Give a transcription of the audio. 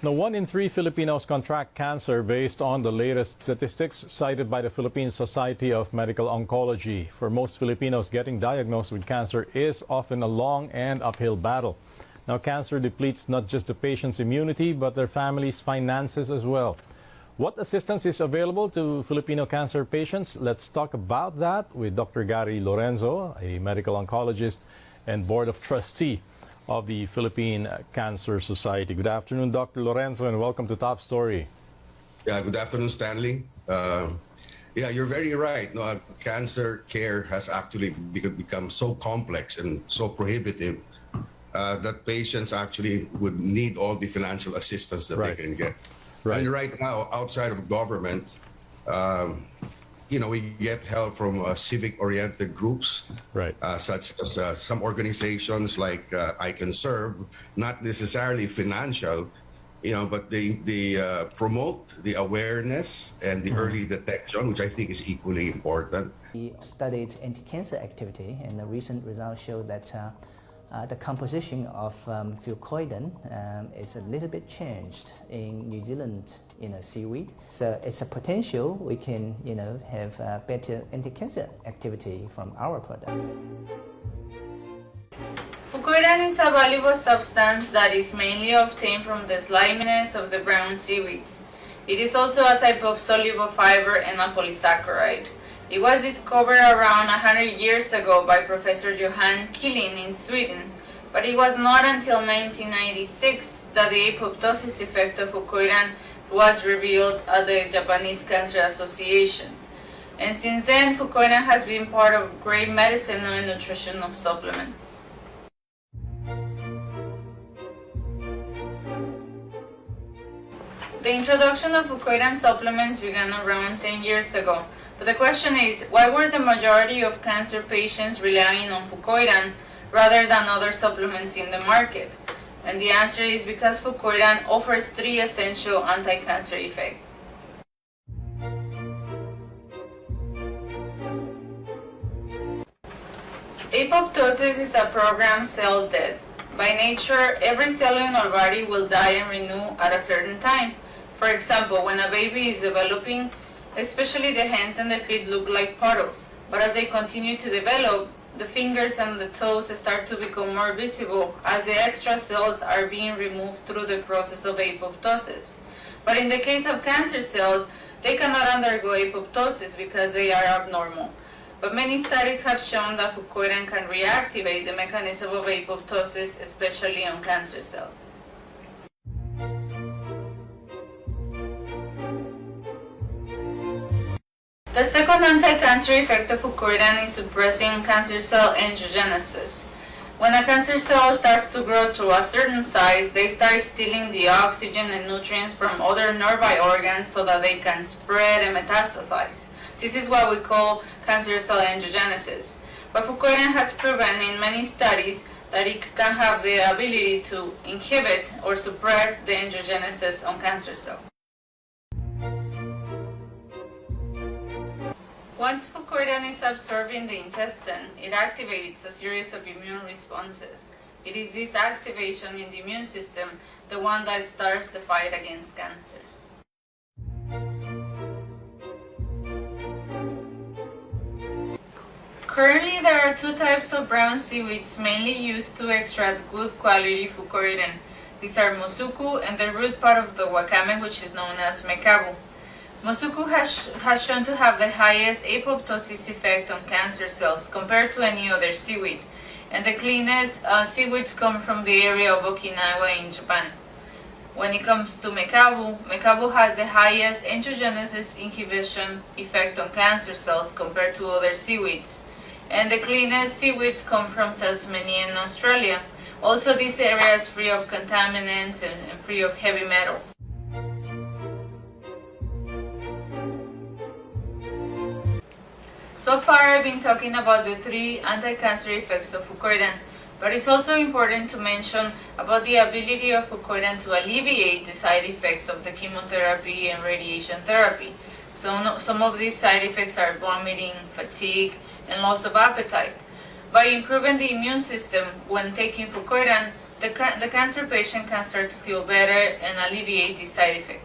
Now, 1 in 3 Filipinos contract cancer based on the latest statistics cited by the Philippine Society of Medical Oncology. For most Filipinos, getting diagnosed with cancer is often a long and uphill battle. Now, cancer depletes not just the patient's immunity, but their family's finances as well. What assistance is available to Filipino cancer patients? Let's talk about that with Dr. Gary Lorenzo, a medical oncologist and board of trustee of the Philippine Cancer Society. Good afternoon, Dr. Lorenzo, and welcome to Top Story. Yeah, good afternoon, Stanley. Yeah, you're very right. No, cancer care has actually become so complex and so prohibitive that patients actually would need all the financial assistance that they can get. Right. And right now, outside of government, we get help from civic-oriented groups, Right. Such as some organizations like I Can Serve, not necessarily financial, but they promote the awareness and the early detection, which I think is equally important. We studied anti-cancer activity, and the recent results show that the composition of Fucoidan is a little bit changed in New Zealand, seaweed. So it's a potential we can, have better anti-cancer activity from our product. Fucoidan is a valuable substance that is mainly obtained from the sliminess of the brown seaweeds. It is also a type of soluble fiber and a polysaccharide. It was discovered around 100 years ago by Professor Johan Killing in Sweden, but it was not until 1996 that the apoptosis effect of Fucoidan was revealed at the Japanese Cancer Association. And since then, Fucoidan has been part of great medicine and nutritional supplements. The introduction of Fucoidan supplements began around 10 years ago. But the question is, why were the majority of cancer patients relying on Fucoidan rather than other supplements in the market? And the answer is because Fucoidan offers 3 essential anti-cancer effects. Apoptosis is a programmed cell death. By nature, every cell in our body will die and renew at a certain time. For example, when a baby is developing, especially the hands and the feet look like puddles, but as they continue to develop, the fingers and the toes start to become more visible as the extra cells are being removed through the process of apoptosis. But in the case of cancer cells, they cannot undergo apoptosis because they are abnormal. But many studies have shown that Fucoidan can reactivate the mechanism of apoptosis, especially on cancer cells. The second anti-cancer effect of Fucoidan is suppressing cancer cell angiogenesis. When a cancer cell starts to grow to a certain size, they start stealing the oxygen and nutrients from other nearby organs so that they can spread and metastasize. This is what we call cancer cell angiogenesis. But Fucoidan has proven in many studies that it can have the ability to inhibit or suppress the angiogenesis on cancer cells. Once Fucoidan is absorbed in the intestine, it activates a series of immune responses. It is this activation in the immune system, the one that starts the fight against cancer. Currently, there are 2 types of brown seaweeds mainly used to extract good quality Fucoidan. These are Mosuku and the root part of the wakame, which is known as mekabu. Mosuku has shown to have the highest apoptosis effect on cancer cells compared to any other seaweed, and the cleanest seaweeds come from the area of Okinawa in Japan. When it comes to mekabu, mekabu has the highest angiogenesis inhibition effect on cancer cells compared to other seaweeds, and the cleanest seaweeds come from Tasmania and Australia. Also, this area is free of contaminants and free of heavy metals. So far, I've been talking about the 3 anti-cancer effects of Fucoidan, but it's also important to mention about the ability of Fucoidan to alleviate the side effects of the chemotherapy and radiation therapy. So some of these side effects are vomiting, fatigue, and loss of appetite. By improving the immune system when taking Fucoidan, the cancer patient can start to feel better and alleviate the side effect.